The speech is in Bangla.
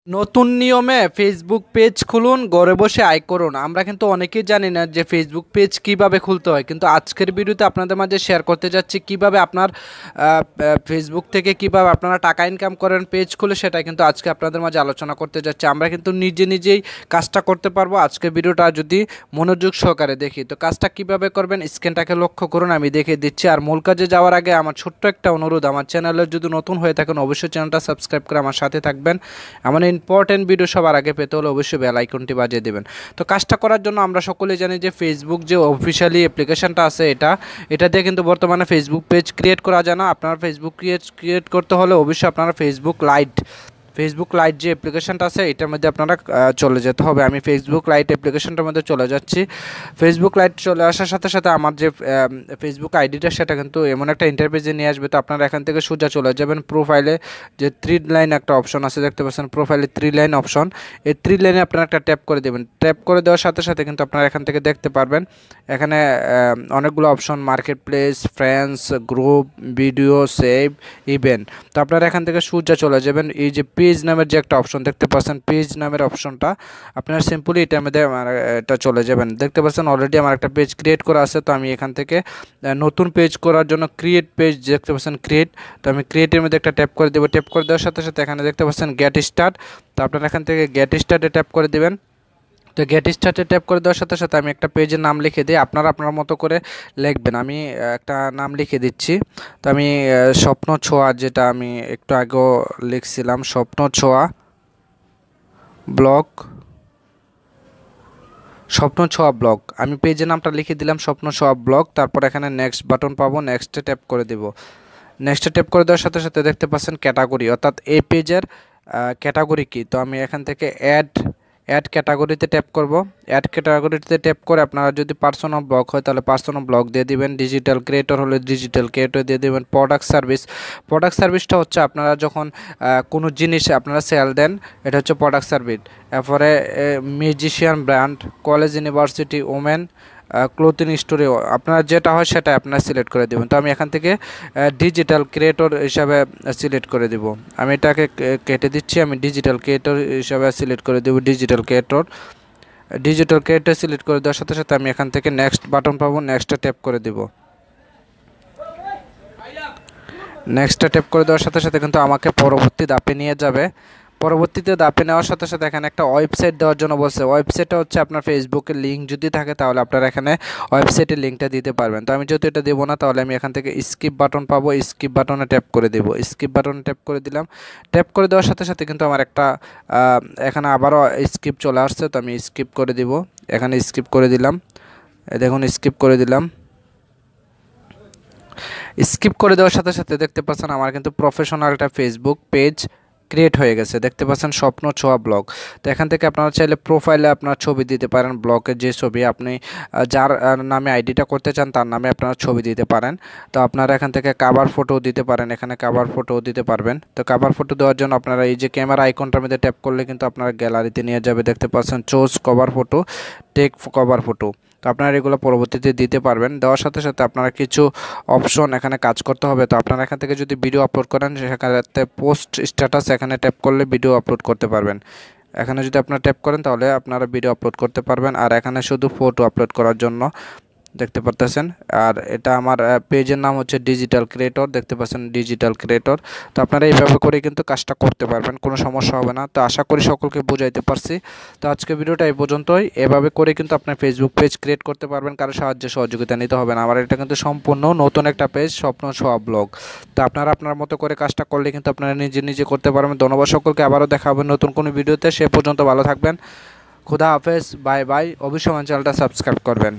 নতুন নিয়মে ফেসবুক পেজ খুলুন, ঘরে বসে আয় করুন। আমরা কিন্তু অনেকেই জানি না যে ফেসবুক পেজ কিভাবে খুলতে হয়, কিন্তু আজকের ভিডিওতে আপনাদের মাঝে শেয়ার করতে যাচ্ছি কিভাবে আপনার ফেসবুক থেকে কিভাবে আপনারা টাকা ইনকাম করেন পেজ খুলে, সেটা কিন্তু আজকে আপনাদের মাঝে আলোচনা করতে যাচ্ছি। আমরা কিন্তু নিজেই কাজটা করতে পারবো আজকের ভিডিওটা যদি মনোযোগ সহকারে দেখি। তো কাজটা কিভাবে করবেন স্ক্রিনটাকে লক্ষ্য করুন, আমি দেখিয়ে দিচ্ছি। আর মূল কাজে যাওয়ার আগে আমার ছোট্ট একটা অনুরোধ, আমার চ্যানেলে যদি নতুন হয়ে থাকেন অবশ্যই চ্যানেলটা সাবস্ক্রাইব করে আমার সাথে থাকবেন। এমন ইম্পর্টেন্ট ভিডিও সবার আগে পেতে হলে অবশ্যই বেল আইকনটি বাজিয়ে দেবেন। তো কাজটা করার জন্য আমরা সকলেই জানি যে ফেসবুক যে অফিসিয়ালি অ্যাপ্লিকেশনটা আছে এটা দিয়ে কিন্তু বর্তমানে ফেসবুক পেজ ক্রিয়েট করা যায় না। আপনার ফেসবুক ক্রিয়েট করতে হলে অবশ্যই আপনারা ফেসবুক লাইট যে অ্যাপ্লিকেশনটা আছে এটার মধ্যে আপনারা চলে যেতে হবে। আমি ফেসবুক লাইট অ্যাপ্লিকেশনটার মধ্যে চলে যাচ্ছি। ফেসবুক লাইট চলে আসার সাথে সাথে আমার যে ফেসবুক আইডিটা সেটা কিন্তু এমন একটা ইন্টারফেসে নিয়ে আসবে। তো আপনারা এখান থেকে সোজা চলে যাবেন প্রোফাইলে, যে 3 লাইন একটা অপশন আছে দেখতে পাচ্ছেন, প্রোফাইলে 3 লাইন অপশন। এই 3 লাইনে আপনারা একটা ট্যাপ করে দেবেন। ট্যাপ করে দেওয়ার সাথে সাথে কিন্তু আপনারা এখান থেকে দেখতে পারবেন এখানে অনেকগুলো option, market place, friends, group, video, save, event. তো আপনারা এখান থেকে সোজা চলে যাবেন। এই যে পেজ নামের যে একটা অপশন দেখতে পাচ্ছেন, পেজ নামের অপশনটা আপনারা সিম্পলি এটার মধ্যে এটা চলে যাবেন। দেখতে পাচ্ছেন অলরেডি আমার একটা পেজ ক্রিয়েট করা আছে। তো আমি এখান থেকে নতুন পেজ করার জন্য ক্রিয়েট পেজ দেখতে পাচ্ছেন ক্রিয়েট, তো আমি ক্রিয়েটের মধ্যে একটা ট্যাপ করে দেবো। ট্যাপ করে দেওয়ার সাথে সাথে এখানে দেখতে পাচ্ছেন গেট স্টার্ট। তো আপনারা এখান থেকে গেট স্টার্টে ট্যাপ করে দেবেন। তো গেট স্টার্টে ট্যাপ করে দেওয়ার সাথে সাথে আমি একটা পেজের নাম লিখে দিই, আপনারা আপনার মতো করে লিখবেন। আমি একটা নাম লিখে দিচ্ছি। তো আমি স্বপ্ন ছোঁয়া, যেটা আমি একটু আগেও লিখছিলাম, স্বপ্ন ছোঁয়া ব্লগ, স্বপ্ন ছোঁয়া ব্লগ। আমি পেজের নামটা লিখে দিলাম স্বপ্ন ছোঁয়া ব্লগ। তারপর এখানে নেক্সট বাটন পাবো, নেক্সটে ট্যাপ করে দেব। নেক্সটে ট্যাপ করে দেওয়ার সাথে সাথে দেখতে পাচ্ছেন ক্যাটাগরি, অর্থাৎ এই পেজের ক্যাটাগরি কি। তো আমি এখান থেকে অ্যাড ক্যাটাগরিতে ট্যাপ করব। অ্যাড ক্যাটাগরিতে ট্যাপ করে আপনারা যদি পার্সোনাল ব্লগ হয় তাহলে পার্সোনাল ব্লগ দিয়ে দিবেন, ডিজিটাল ক্রিয়েটর হলে ডিজিটাল ক্রিয়েটর দিয়ে দেবেন। প্রোডাক্ট সার্ভিসটা হচ্ছে আপনারা যখন কোনো জিনিস আপনারা সেল দেন, এটা হচ্ছে প্রোডাক্ট সার্ভিস। এরপরে musician, brand, college, university, women, clothing স্টোরে, আপনার যেটা হয় সেটা আপনারা সিলেক্ট করে দেবেন। তো আমি এখান থেকে ডিজিটাল ক্রিয়েটর হিসাবে সিলেক্ট করে দেব। আমি এটাকে কেটে দিচ্ছি, আমি ডিজিটাল ক্রিয়েটর হিসাবে সিলেক্ট করে দেব। ডিজিটাল ক্রিয়েটর সিলেক্ট করে দেওয়ার সাথে সাথে আমি এখান থেকে নেক্সট বাটন পাবো, নেক্সটে ট্যাপ করে দেব। নেক্সটে ট্যাপ করে দেওয়ার সাথে সাথে কিন্তু আমাকে পরবর্তী ধাপে নিয়ে যাবে। পরবর্তীতে ধাপে নেওয়ার সাথে সাথে এখানে একটা ওয়েবসাইট দেওয়ার জন্য বলছে। ওয়েবসাইটটা হচ্ছে আপনার ফেসবুকের লিঙ্ক যদি থাকে তাহলে আপনারা এখানে ওয়েবসাইটের লিঙ্কটা দিতে পারবেন। তো আমি যেহেতু এটা দেবো না, তাহলে আমি এখান থেকে স্কিপ বাটন পাবো, স্কিপ বাটনে ট্যাপ করে দেবো। স্কিপ বাটনে ট্যাপ করে দিলাম। ট্যাপ করে দেওয়ার সাথে সাথে কিন্তু আমার একটা এখানে আবারও স্কিপ চলে আসছে। তো আমি স্কিপ করে দিব, এখানে স্কিপ করে দিলাম। দেখুন স্কিপ করে দিলাম। স্কিপ করে দেওয়ার সাথে সাথে দেখতে পাচ্ছেন আমার কিন্তু প্রফেশনাল একটা ফেসবুক পেজ ক্রিয়েট হয়ে গেছে। দেখতে পাচ্ছেন স্বপ্ন ছোঁয়া ব্লগ। তো এখান থেকে আপনারা চাইলে প্রোফাইলে আপনার ছবি দিতে পারেন, ব্লগের যে ছবি আপনি যার নামে আইডিটা করতে চান তার নামে আপনারা ছবি দিতে পারেন। তো আপনারা এখান থেকে কাভার ফটো দিতে পারেন, এখানে কাভার ফটো দিতে পারবেন। তো কাভার ফটো দেওয়ার জন্য আপনারা এই যে ক্যামেরা আইকনটার মধ্যে ট্যাপ করলে কিন্তু আপনারা গ্যালারিতে নিয়ে যাবে। দেখতে পাচ্ছেন choose cover photo, take cover photo. তো আপনারা এগুলো পরবর্তীতে দিতে পারবেন। দেওয়ার সাথে সাথে আপনারা কিছু অপশন এখানে কাজ করতে হবে। তো আপনারা এখান থেকে যদি ভিডিও আপলোড করেন সেখানে পোস্ট স্ট্যাটাস এখানে ট্যাপ করলে ভিডিও আপলোড করতে পারবেন। এখানে যদি আপনারা ট্যাপ করেন তাহলে আপনারা ভিডিও আপলোড করতে পারবেন। আর এখানে শুধু ফটো আপলোড করার জন্য দেখতে পারতেছেন। আর এটা আমার পেজের নাম হচ্ছে ডিজিটাল ক্রিয়েটর, দেখতে পাচ্ছেন ডিজিটাল ক্রিয়েটর। তো আপনারা এইভাবে করে কিন্তু কাজটা করতে পারবেন, কোনো সমস্যা হবে না। তো আশা করি সকলকে বোঝাইতে পারছি। তো আজকে ভিডিওটা এই পর্যন্তই। এভাবে করে কিন্তু আপনার ফেসবুক পেজ ক্রিয়েট করতে পারবেন, কারো সহযোগিতা নিতে হবে না। আমার এটা কিন্তু সম্পূর্ণ নতুন একটা পেজ, স্বপ্ন ছোঁয়া ব্লগ। তো আপনারা আপনার মতো করে কাজটা করলে কিন্তু আপনারা নিজে করতে পারবেন। ধন্যবাদ সকলকে, আবারও দেখা হবে নতুন কোনো ভিডিওতে। সে পর্যন্ত ভালো থাকবেন। খুদা হাফেজ, বাই বাই। অবশ্যই আমার চ্যানেলটা সাবস্ক্রাইব করবেন।